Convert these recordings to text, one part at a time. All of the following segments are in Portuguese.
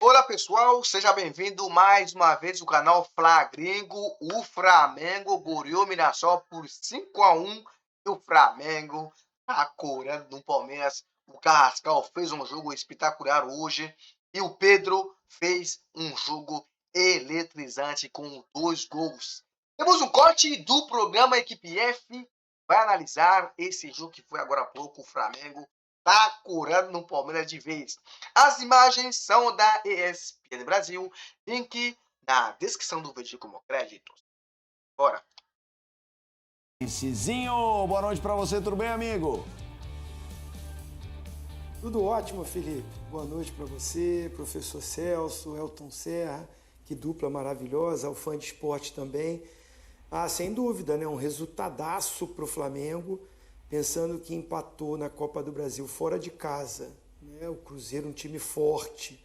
Olá pessoal, seja bem-vindo mais uma vez ao canal Flagringo. O Flamengo goleou o Mirassol por 5-1 e o Flamengo tá corando no Palmeiras. O Carrascal fez um jogo espetacular hoje e o Pedro fez um jogo eletrizante com 2 gols. Temos um corte do programa Equipe F, vai analisar esse jogo que foi agora há pouco. O Flamengo tá curando no Palmeiras de vez. As imagens são da ESPN Brasil, link na descrição do vídeo como crédito. Bora! Cizinho, boa noite pra você, tudo bem, amigo? Tudo ótimo, Felipe. Boa noite para você, professor Celso, Elton Serra, que dupla maravilhosa, o fã de esporte também. Sem dúvida, né? Um resultadaço para o Flamengo, pensando que empatou na Copa do Brasil fora de casa. Né? O Cruzeiro, um time forte,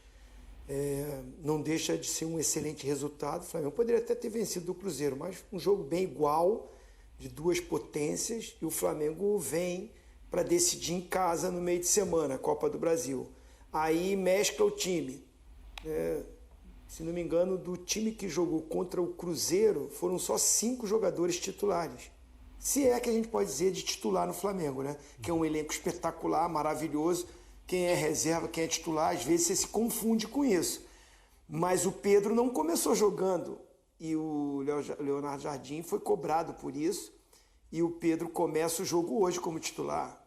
não deixa de ser um excelente resultado. O Flamengo poderia até ter vencido o Cruzeiro, mas um jogo bem igual, de duas potências, e o Flamengo vem para decidir em casa no meio de semana, a Copa do Brasil. Aí mescla o time. Se não me engano, do time que jogou contra o Cruzeiro, foram só 5 jogadores titulares. Se é que a gente pode dizer de titular no Flamengo, né? Que é um elenco espetacular, maravilhoso. Quem é reserva, quem é titular, às vezes você se confunde com isso. Mas o Pedro não começou jogando e o Leonardo Jardim foi cobrado por isso. E o Pedro começa o jogo hoje como titular.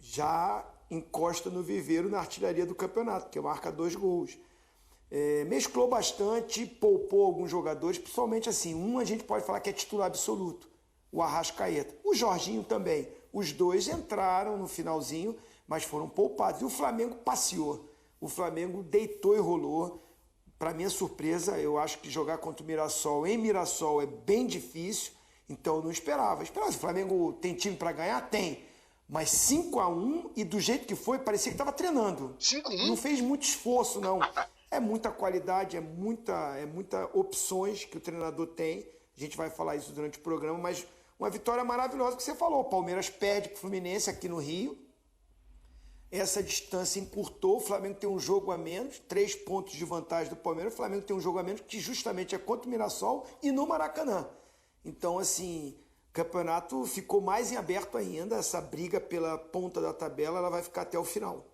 Já encosta no viveiro na artilharia do campeonato, que marca 2 gols. Mesclou bastante, poupou alguns jogadores, principalmente assim, a gente pode falar que é titular absoluto, o Arrascaeta. O Jorginho também. Os dois entraram no finalzinho, mas foram poupados. E o Flamengo passeou. O Flamengo deitou e rolou. Para minha surpresa, eu acho que jogar contra o Mirassol em Mirassol é bem difícil, então eu não esperava. O Flamengo tem time para ganhar? Tem. Mas 5-1 e do jeito que foi, parecia que estava treinando. 5-1? Não fez muito esforço, não. É muita qualidade, é muita opções que o treinador tem. A gente vai falar isso durante o programa, mas uma vitória maravilhosa que você falou. O Palmeiras perde para o Fluminense aqui no Rio. Essa distância encurtou. O Flamengo tem um jogo a menos, 3 pontos de vantagem do Palmeiras. O Flamengo tem um jogo a menos que justamente é contra o Mirassol e no Maracanã. Então, assim, o campeonato ficou mais em aberto ainda. Essa briga pela ponta da tabela, ela vai ficar até o final.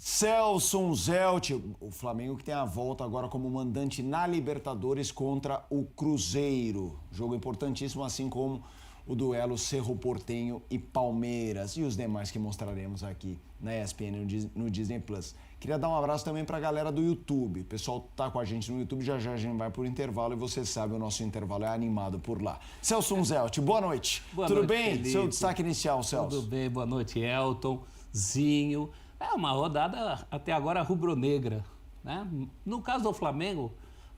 Celso Zelt, o Flamengo que tem a volta agora como mandante na Libertadores contra o Cruzeiro. Jogo importantíssimo, assim como o duelo Cerro Porteño e Palmeiras e os demais que mostraremos aqui na ESPN no Disney Plus. Queria dar um abraço também para a galera do YouTube. O pessoal tá com a gente no YouTube, já a gente vai por intervalo e você sabe, o nosso intervalo é animado por lá. Celso Zelt, boa noite. Tudo bem? Felipe. Seu destaque inicial, Celso. Tudo bem, boa noite, Elton, Zinho. É uma rodada até agora rubro-negra, né? No caso do Flamengo,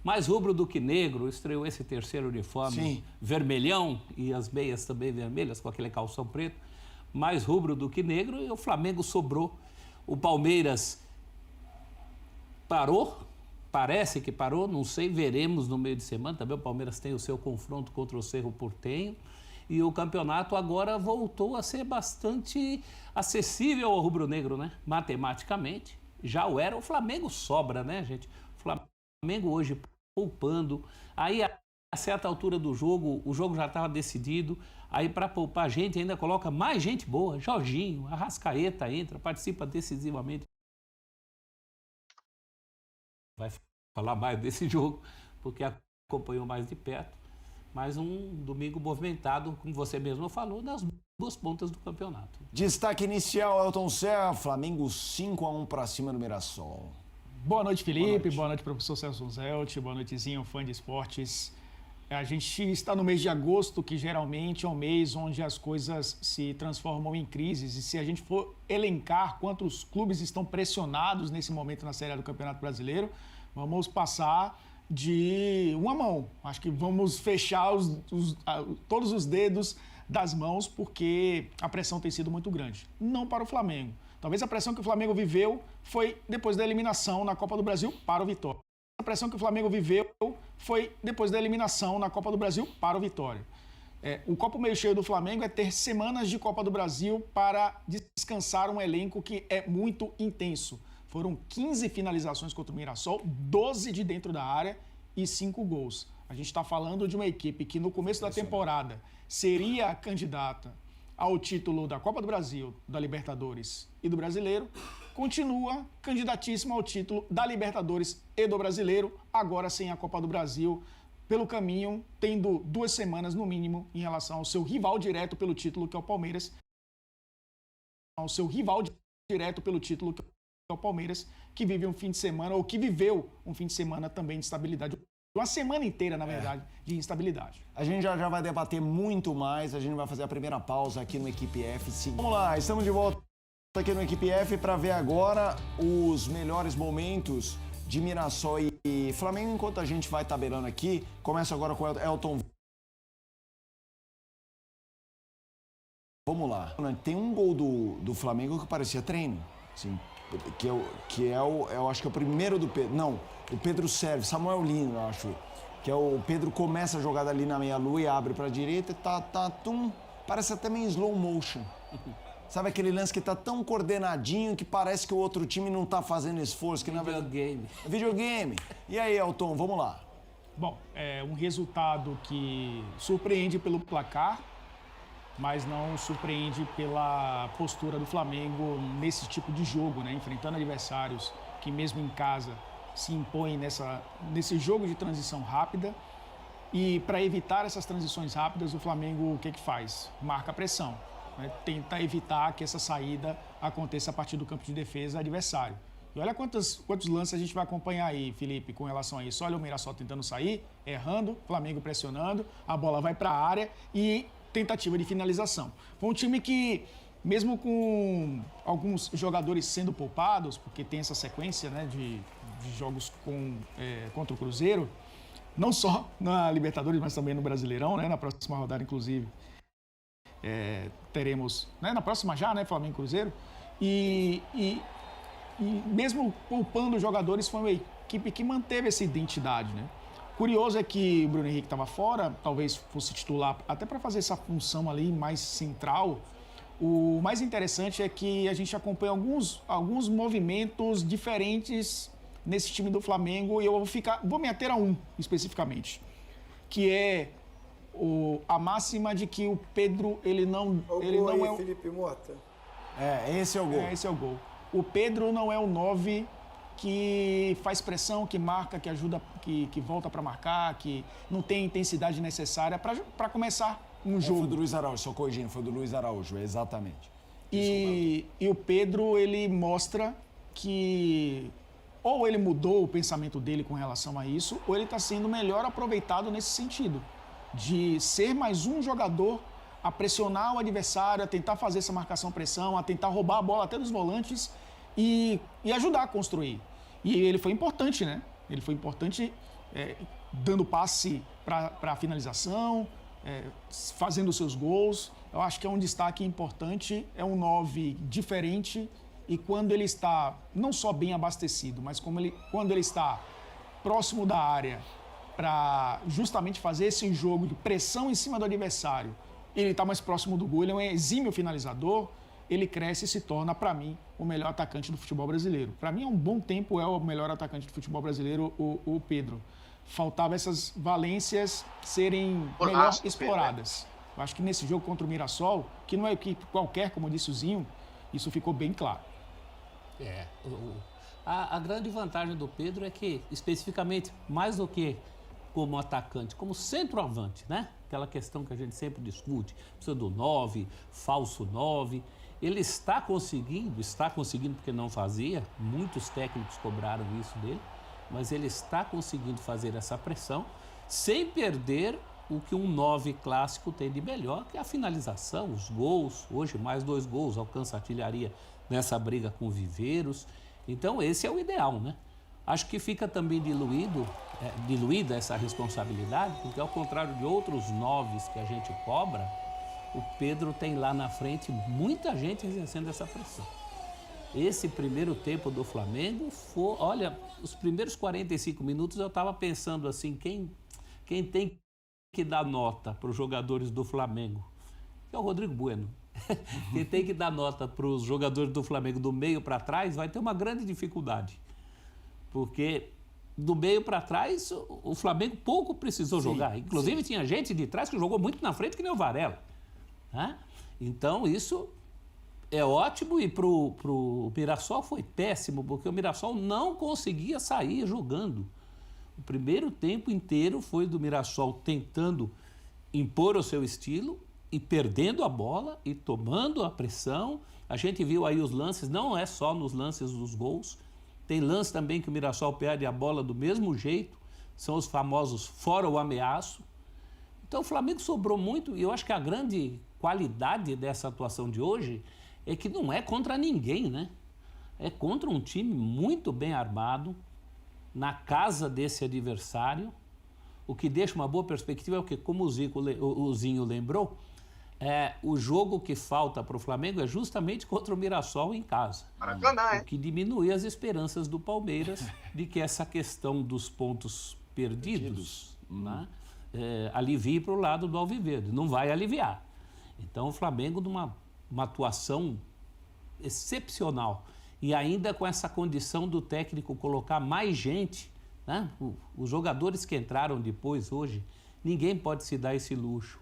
mais rubro do que negro, estreou esse terceiro uniforme vermelhão e as meias também vermelhas, com aquele calção preto. Mais rubro do que negro e o Flamengo sobrou. O Palmeiras parou, parece que parou, não sei, veremos no meio de semana. Também o Palmeiras tem o seu confronto contra o Cerro Porteño. E o campeonato agora voltou a ser bastante acessível ao rubro-negro, né? Matematicamente. Já o era, o Flamengo sobra, né, gente? O Flamengo hoje poupando. Aí, a certa altura do jogo, o jogo já estava decidido. Aí, para poupar gente, ainda coloca mais gente boa. Jorginho, Arrascaeta entra, participa decisivamente. Vai falar mais desse jogo, porque acompanhou mais de perto. Mais um domingo movimentado, como você mesmo falou, das 2 pontas do campeonato. Destaque inicial, Elton Serra, Flamengo 5-1 para cima do Mirassol. Boa noite, Felipe. Boa noite, professor Celso Zelt. Boa noitezinho, fã de esportes. A gente está no mês de agosto, que geralmente é um mês onde as coisas se transformam em crises. E se a gente for elencar quantos clubes estão pressionados nesse momento na Série A do Campeonato Brasileiro, vamos passar de uma mão. Acho que vamos fechar todos os dedos das mãos, porque a pressão tem sido muito grande. Não para o Flamengo. Talvez a pressão que o Flamengo viveu foi depois da eliminação na Copa do Brasil para o Vitória. A pressão que o Flamengo viveu foi depois da eliminação na Copa do Brasil para o Vitória. O copo meio cheio do Flamengo é ter semanas de Copa do Brasil para descansar um elenco que é muito intenso. Foram 15 finalizações contra o Mirassol, 12 de dentro da área e 5 gols. A gente está falando de uma equipe que no começo da temporada seria candidata ao título da Copa do Brasil, da Libertadores e do Brasileiro, continua candidatíssima ao título da Libertadores e do Brasileiro, agora sem a Copa do Brasil, pelo caminho, tendo 2 semanas no mínimo em relação ao seu rival direto pelo título, que é o Palmeiras. Ao seu rival direto pelo título, que é o Palmeiras, que vive um fim de semana, ou que viveu um fim de semana também de instabilidade. Uma semana inteira, na verdade, de instabilidade. A gente já vai debater muito mais, a gente vai fazer a primeira pausa aqui no Equipe F. Vamos lá, estamos de volta aqui no Equipe F para ver agora os melhores momentos de Mirassol e Flamengo, enquanto a gente vai tabelando aqui. Começa agora com o Elton. Vamos lá. Tem um gol do Flamengo que parecia treino, assim, eu acho que é o primeiro do Pedro. Não, o Pedro serve, Samuel Lino, eu acho. Que é o Pedro começa a jogada ali na meia-lua e abre para a direita, parece até meio slow motion. Sabe aquele lance que tá tão coordenadinho que parece que o outro time não tá fazendo esforço. Que Videogame. Videogame. E aí, Elton, vamos lá. Bom, é um resultado que surpreende pelo placar, mas não surpreende pela postura do Flamengo nesse tipo de jogo, né? Enfrentando adversários que mesmo em casa se impõem nesse jogo de transição rápida. E para evitar essas transições rápidas, o Flamengo o que faz? Marca a pressão, né? Tenta evitar que essa saída aconteça a partir do campo de defesa adversário. E olha quantos lances a gente vai acompanhar aí, Felipe, com relação a isso. Olha o Mirassol tentando sair, errando, Flamengo pressionando, a bola vai para a área e tentativa de finalização. Foi um time que, mesmo com alguns jogadores sendo poupados, porque tem essa sequência, né, de jogos contra o Cruzeiro, não só na Libertadores, mas também no Brasileirão, né, na próxima rodada, inclusive, teremos, né, na próxima já, né, Flamengo e Cruzeiro, e mesmo poupando os jogadores, foi uma equipe que manteve essa identidade, né? Curioso é que o Bruno Henrique estava fora, talvez fosse titular até para fazer essa função ali mais central. O mais interessante é que a gente acompanha alguns movimentos diferentes nesse time do Flamengo e eu vou me ater a um especificamente, que é a máxima de que o Pedro ele não é Felipe Mota. Esse é o gol. Esse é o gol. O Pedro não é o 9 que faz pressão, que marca, que ajuda, que volta para marcar, que não tem a intensidade necessária para começar um jogo. Foi do Luiz Araújo, só corrigindo, foi do Luiz Araújo, exatamente. E o Pedro, ele mostra que ou ele mudou o pensamento dele com relação a isso, ou ele está sendo melhor aproveitado nesse sentido, de ser mais um jogador a pressionar o adversário, a tentar fazer essa marcação-pressão, a tentar roubar a bola até dos volantes e ajudar a construir. E ele foi importante, né? Ele foi importante dando passe para a finalização, fazendo os seus gols. Eu acho que é um destaque importante, é um 9 diferente e quando ele está não só bem abastecido, mas quando ele está próximo da área para justamente fazer esse jogo de pressão em cima do adversário, ele está mais próximo do gol, ele é um exímio finalizador, ele cresce e se torna, para mim, o melhor atacante do futebol brasileiro. Para mim, há um bom tempo é o melhor atacante do futebol brasileiro, o Pedro. Faltava essas valências serem melhor exploradas. Eu acho que nesse jogo contra o Mirassol, que não é equipe qualquer, como disse o Zinho, isso ficou bem claro. A grande vantagem do Pedro é que, especificamente, mais do que como atacante, como centroavante, né? Aquela questão que a gente sempre discute, precisa do 9, falso 9. Ele está conseguindo porque não fazia, muitos técnicos cobraram isso dele, mas ele está conseguindo fazer essa pressão sem perder o que um 9 clássico tem de melhor, que é a finalização, os gols. Hoje, mais 2 gols, alcança a artilharia nessa briga com o Viveiros. Então, esse é o ideal, né? Acho que fica também diluída essa responsabilidade, porque ao contrário de outros 9s que a gente cobra, o Pedro tem lá na frente muita gente exercendo essa pressão. Esse primeiro tempo do Flamengo foi, olha, os primeiros 45 minutos eu estava pensando assim, quem tem que dar nota para os jogadores do Flamengo? É o Rodrigo Bueno. quem tem que dar nota para os jogadores do Flamengo do meio para trás vai ter uma grande dificuldade. Porque do meio para trás o Flamengo pouco precisou jogar. Inclusive tinha gente de trás que jogou muito na frente, que nem o Varela. Né? Então isso é ótimo, e para o Mirassol foi péssimo, porque o Mirassol não conseguia sair jogando. O primeiro tempo inteiro foi do Mirassol tentando impor o seu estilo e perdendo a bola e tomando a pressão. A gente viu aí os lances, não é só nos lances dos gols, tem lance também que o Mirassol perde a bola do mesmo jeito, são os famosos fora o ameaço. Então o Flamengo sobrou muito, e eu acho que a grande qualidade dessa atuação de hoje é que não é contra ninguém, né? É contra um time muito bem armado, na casa desse adversário. O que deixa uma boa perspectiva é o que, como o Zinho lembrou, o jogo que falta para o Flamengo é justamente contra o Mirassol em casa. Maracanã, O que diminui as esperanças do Palmeiras de que essa questão dos pontos perdidos né, alivie para o lado do Alviverde. Não vai aliviar. Então o Flamengo, numa atuação excepcional, e ainda com essa condição do técnico colocar mais gente, né? Os jogadores que entraram depois hoje, ninguém pode se dar esse luxo.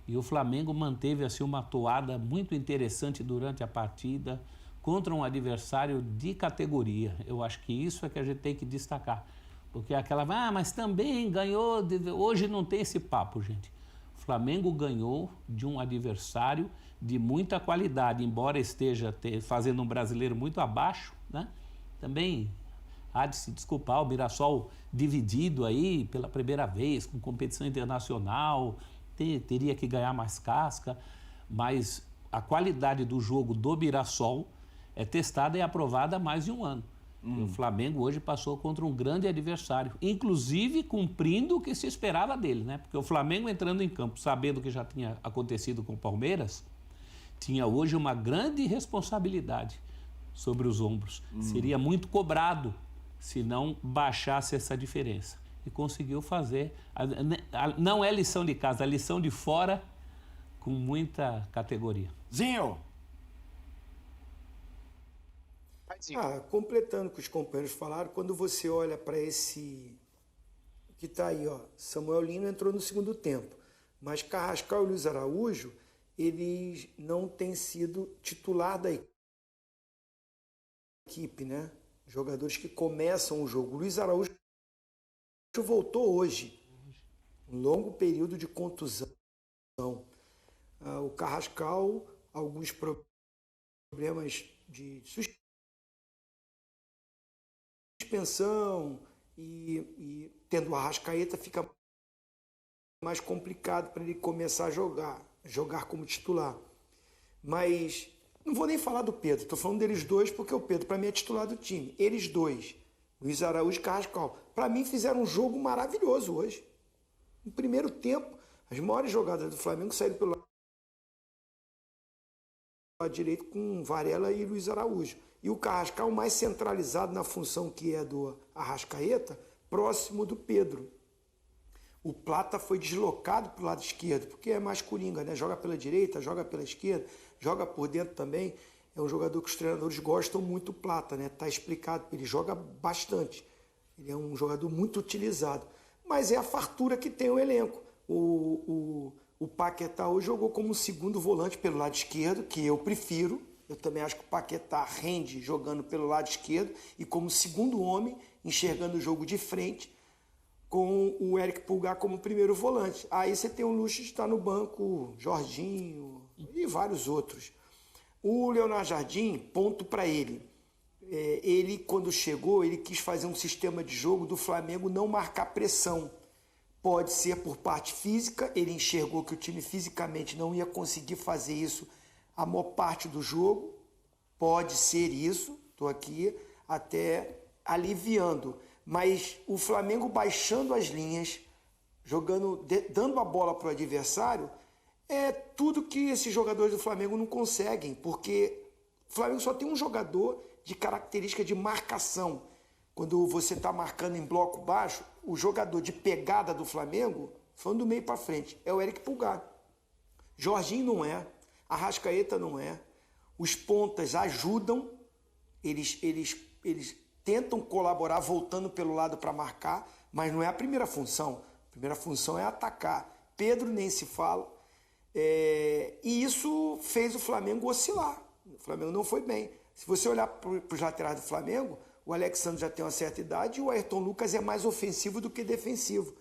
E o Flamengo manteve assim uma toada muito interessante durante a partida contra um adversário de categoria. Eu acho que isso é que a gente tem que destacar. Porque aquela, mas também ganhou, hoje não tem esse papo, gente. O Flamengo ganhou de um adversário de muita qualidade, embora esteja fazendo um brasileiro muito abaixo, né? Também há de se desculpar, o Mirassol dividido aí pela primeira vez, com competição internacional, teria que ganhar mais casca, mas a qualidade do jogo do Mirassol é testada e aprovada há mais de um ano. O Flamengo hoje passou contra um grande adversário, inclusive cumprindo o que se esperava dele, né? Porque o Flamengo entrando em campo, sabendo o que já tinha acontecido com o Palmeiras, tinha hoje uma grande responsabilidade sobre os ombros. Seria muito cobrado se não baixasse essa diferença. E conseguiu fazer. Não é lição de casa, é lição de fora, com muita categoria. Zinho! Completando o que os companheiros falaram, quando você olha para esse que está aí, Samuel Lino entrou no segundo tempo, mas Carrascal e Luiz Araújo, eles não têm sido titular da equipe, né? Jogadores que começam o jogo. Luiz Araújo voltou hoje, um longo período de contusão. O Carrascal, alguns problemas de suspensão e tendo o Arrascaeta fica mais complicado para ele começar a jogar como titular. Mas não vou nem falar do Pedro, estou falando deles dois porque o Pedro para mim é titular do time. Eles dois, Luiz Araújo e Carrascal, para mim fizeram um jogo maravilhoso hoje. No primeiro tempo, as maiores jogadas do Flamengo saíram pelo lado direito com Varela e Luiz Araújo. E o Carrascal mais centralizado na função que é do Arrascaeta, próximo do Pedro. O Plata foi deslocado para o lado esquerdo, porque é mais coringa, né? Joga pela direita, joga pela esquerda, joga por dentro também. É um jogador que os treinadores gostam muito, o Plata, né? Tá explicado, ele joga bastante. Ele é um jogador muito utilizado. Mas é a fartura que tem o elenco. O Paquetá hoje jogou como segundo volante pelo lado esquerdo, que eu prefiro. Eu também acho que o Paquetá rende jogando pelo lado esquerdo e como segundo homem, enxergando o jogo de frente, com o Eric Pulgar como primeiro volante. Aí você tem o luxo de estar no banco, Jorginho e vários outros. O Leonardo Jardim, ponto para ele. Ele, quando chegou, ele quis fazer um sistema de jogo do Flamengo não marcar pressão. Pode ser por parte física, ele enxergou que o time fisicamente não ia conseguir fazer isso a maior parte do jogo. Pode ser isso, estou aqui até aliviando. Mas o Flamengo baixando as linhas, dando a bola para o adversário, é tudo que esses jogadores do Flamengo não conseguem, porque o Flamengo só tem um jogador de característica de marcação. Quando você está marcando em bloco baixo, o jogador de pegada do Flamengo, falando do meio para frente, é o Eric Pulgar. Jorginho não é. Arrascaeta não é. Os pontas ajudam, eles tentam colaborar voltando pelo lado para marcar, mas não é a primeira função. A primeira função é atacar. Pedro nem se fala. E isso fez o Flamengo oscilar. O Flamengo não foi bem. Se você olhar para os laterais do Flamengo, o Alexandre já tem uma certa idade e o Ayrton Lucas é mais ofensivo do que defensivo.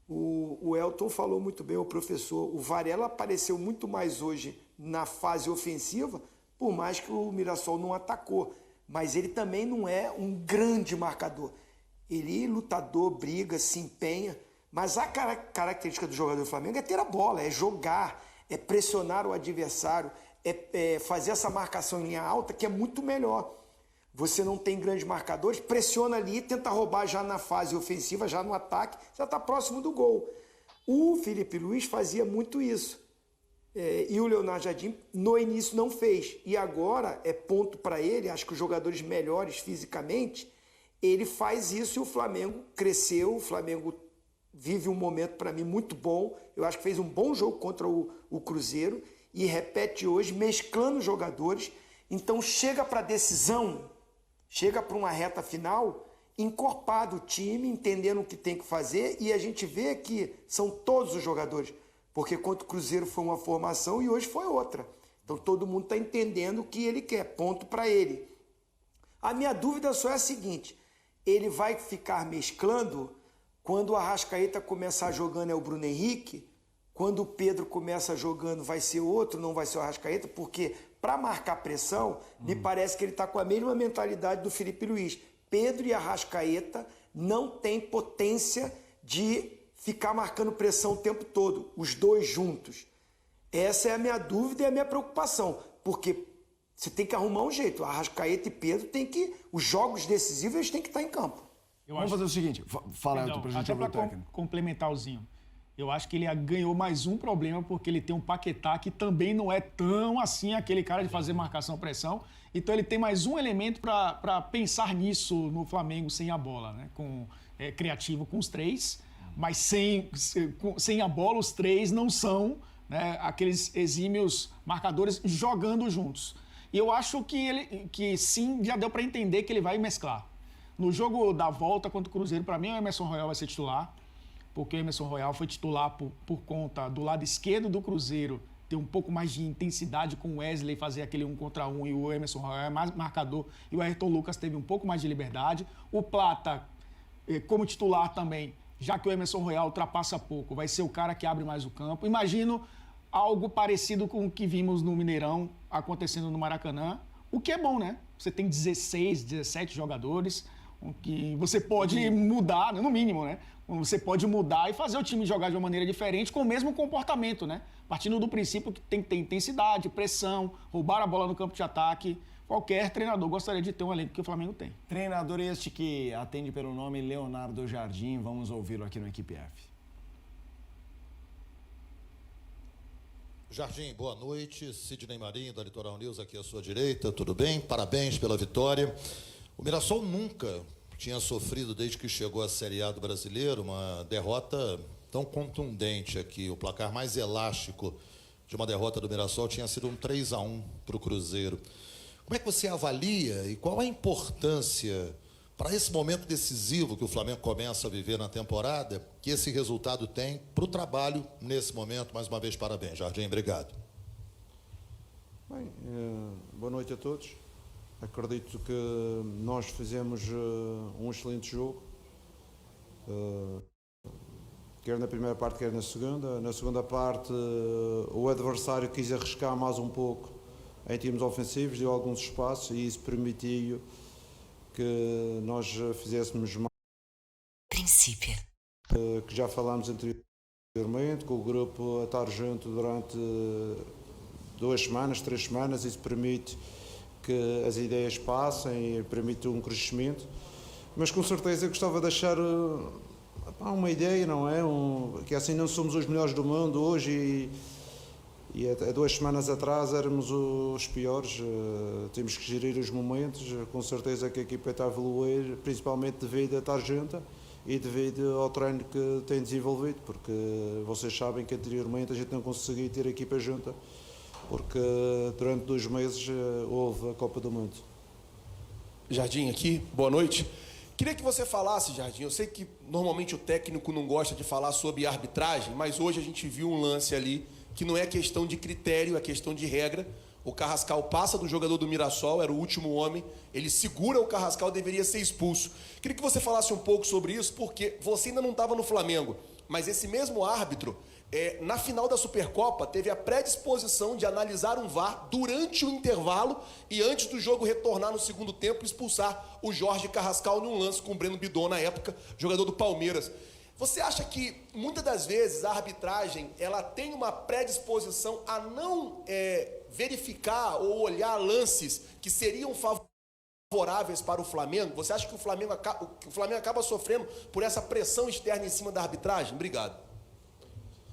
O Elton falou muito bem, o professor. O Varela apareceu muito mais hoje na fase ofensiva, por mais que o Mirassol não atacou. Mas ele também não é um grande marcador. Ele é lutador, briga, se empenha. Mas a característica do jogador do Flamengo é ter a bola, é jogar, é pressionar o adversário, é fazer essa marcação em linha alta, que é muito melhor. Você não tem grandes marcadores, pressiona ali, tenta roubar já na fase ofensiva, já no ataque, já está próximo do gol. O Felipe Luiz fazia muito isso. E o Leonardo Jardim, no início, não fez. E agora é ponto para ele, acho que os jogadores melhores fisicamente, ele faz isso e o Flamengo cresceu, o Flamengo vive um momento, para mim, muito bom. Eu acho que fez um bom jogo contra o Cruzeiro e repete hoje, mesclando os jogadores. Então chega para a decisão, chega para uma reta final, encorpado o time, entendendo o que tem que fazer, e a gente vê que são todos os jogadores, porque contra o Cruzeiro foi uma formação e hoje foi outra. Então todo mundo está entendendo o que ele quer, ponto para ele. A minha dúvida só é a seguinte, ele vai ficar mesclando quando o Arrascaeta começar jogando é o Bruno Henrique, quando o Pedro começa jogando vai ser outro, não vai ser o Arrascaeta, porque para marcar pressão, me parece que ele está com a mesma mentalidade do Felipe Luiz. Pedro e Arrascaeta não têm potência de ficar marcando pressão o tempo todo, os dois juntos. Essa é a minha dúvida e a minha preocupação, porque você tem que arrumar um jeito. Arrascaeta e Pedro os jogos decisivos eles têm que estar em campo. Vamos fazer o seguinte, fala Elton, pra gente ouvir o técnico. Complementar o Zinho. Eu acho que ele ganhou mais um problema porque ele tem um Paquetá que também não é tão assim aquele cara de fazer marcação-pressão. Então ele tem mais um elemento para pensar nisso no Flamengo sem a bola, né? Criativo com os três, mas sem a bola os três não são, né, aqueles exímios marcadores jogando juntos. E eu acho que sim, já deu para entender que ele vai mesclar. No jogo da volta contra o Cruzeiro, para mim o Emerson Royal vai ser titular, porque o Emerson Royal foi titular por conta do lado esquerdo do Cruzeiro ter um pouco mais de intensidade com o Wesley, fazer aquele 1 contra 1, e o Emerson Royal é mais marcador, e o Ayrton Lucas teve um pouco mais de liberdade. O Plata, como titular também, já que o Emerson Royal ultrapassa pouco, vai ser o cara que abre mais o campo. Imagino algo parecido com o que vimos no Mineirão acontecendo no Maracanã, o que é bom, né? Você tem 16, 17 jogadores, que você pode mudar, no mínimo, né? Você pode mudar e fazer o time jogar de uma maneira diferente com o mesmo comportamento, né? Partindo do princípio que tem que ter intensidade, pressão, roubar a bola no campo de ataque. Qualquer treinador gostaria de ter um elenco que o Flamengo tem. Treinador este que atende pelo nome Leonardo Jardim, vamos ouvi-lo aqui no Equipe F. Jardim, boa noite. Sidney Marinho, da Litoral News, aqui à sua direita. Tudo bem? Parabéns pela vitória. O Mirassol nunca tinha sofrido, desde que chegou à Série A do Brasileiro, uma derrota tão contundente aqui. O placar mais elástico de uma derrota do Mirassol tinha sido um 3-1 para o Cruzeiro. Como é que você avalia e qual a importância para esse momento decisivo que o Flamengo começa a viver na temporada, que esse resultado tem para o trabalho nesse momento? Mais uma vez, parabéns, Jardim. Obrigado. Bem, boa noite a todos. Acredito que nós fizemos um excelente jogo, quer na primeira parte, quer na segunda. Na segunda parte, o adversário quis arriscar mais um pouco em termos ofensivos, deu alguns espaços e isso permitiu que nós fizéssemos mais. Princípio. Que já falámos anteriormente, com o grupo a estar junto durante 2 semanas, 3 semanas, isso permite que as ideias passem e permite um crescimento, mas com certeza gostava de deixar uma ideia, não é? Que assim não somos os melhores do mundo hoje e há 2 semanas atrás éramos os piores. Temos que gerir os momentos, com certeza que a equipa está a evoluir, principalmente devido a estar junta e devido ao treino que tem desenvolvido, porque vocês sabem que anteriormente a gente não conseguia ter a equipa junta porque durante 2 meses houve a Copa do Mundo. Jardim aqui, boa noite. Queria que você falasse, Jardim, eu sei que normalmente o técnico não gosta de falar sobre arbitragem, mas hoje a gente viu um lance ali que não é questão de critério, é questão de regra. O Carrascal passa do jogador do Mirassol, era o último homem, ele segura o Carrascal, deveria ser expulso. Queria que você falasse um pouco sobre isso, porque você ainda não estava no Flamengo, mas esse mesmo árbitro, na final da Supercopa, teve a predisposição de analisar um VAR durante o intervalo e antes do jogo retornar no segundo tempo, expulsar o Jorge Carrascal num lance com o Breno Bidon, na época, jogador do Palmeiras. Você acha que, muitas das vezes, a arbitragem ela tem uma predisposição a não verificar ou olhar lances que seriam favoráveis para o Flamengo? Você acha que o Flamengo acaba sofrendo por essa pressão externa em cima da arbitragem? Obrigado.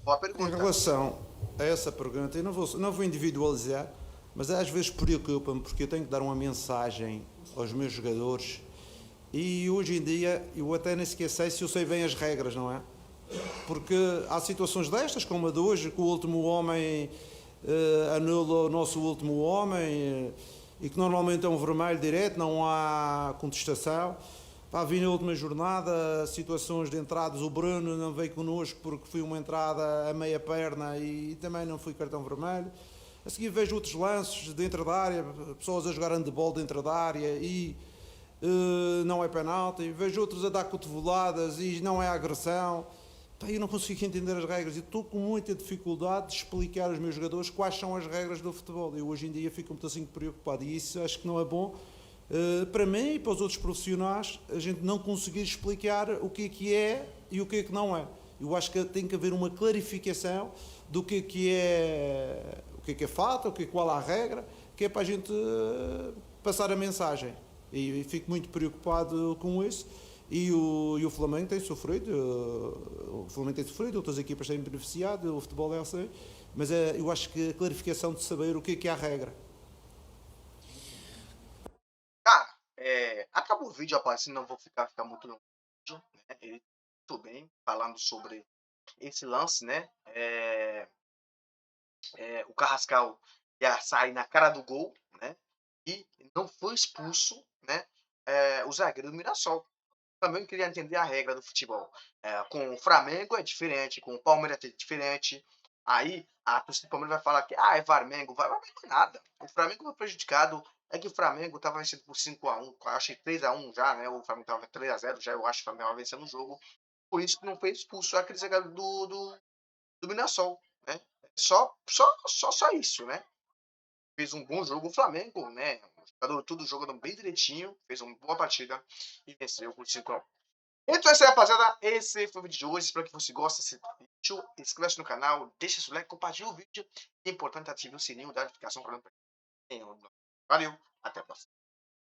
Boa Em pergunta. relação a essa pergunta, eu não vou individualizar, mas às vezes preocupa-me porque eu tenho que dar uma mensagem aos meus jogadores e hoje em dia eu até nem sequer sei se eu sei bem as regras, não é? Porque há situações destas, como a de hoje, que o último homem anula o nosso último homem e que normalmente é um vermelho direto, não há contestação. Vi na última jornada situações de entradas, o Bruno não veio connosco porque foi uma entrada a meia perna e também não foi cartão vermelho. A seguir vejo outros lances dentro da área, pessoas a jogar handebol dentro da área e não é penalti. Vejo outros a dar cotoveladas e não é agressão. Eu não consigo entender as regras e estou com muita dificuldade de explicar aos meus jogadores quais são as regras do futebol. Eu hoje em dia fico um bocadinho preocupado e isso acho que não é bom. Para mim e para os outros profissionais, a gente não conseguir explicar o que é e o que não é. Eu acho que tem que haver uma clarificação do que é fato, qual a regra, que é para a gente passar a mensagem. E fico muito preocupado com isso. E o Flamengo tem sofrido, outras equipas têm beneficiado, o futebol é assim, mas eu acho que a clarificação de saber o que é a regra. Cara, acabou o vídeo, rapaz, não vou ficar muito longo. Né? Ele muito bem falando sobre esse lance, né? O Carrascal ia sair na cara do gol, né? E não foi expulso, né? O zagueiro do Mirassol. Também queria entender a regra do futebol. Com o Flamengo é diferente, com o Palmeiras é diferente. Aí a torcida do Palmeiras vai falar que é Flamengo, vai nada. O Flamengo foi prejudicado. É que o Flamengo estava vencendo por 5-1, acho que 3-1 já, né? O Flamengo estava 3-0 já, eu acho que o Flamengo estava vencendo o jogo. Por isso que não foi expulso aquele zagueiro do Mirassol, né? Só isso, né? Fez um bom jogo o Flamengo, né? O jogador tudo jogando bem direitinho, fez uma boa partida e venceu por 5-1. Então é isso aí, rapaziada. Esse foi o vídeo de hoje. Espero que você goste desse vídeo. Inscreva-se no canal, deixa seu like, compartilhe o vídeo. É importante ativar o sininho da notificação para não perder nenhum. Valeu, até a próxima.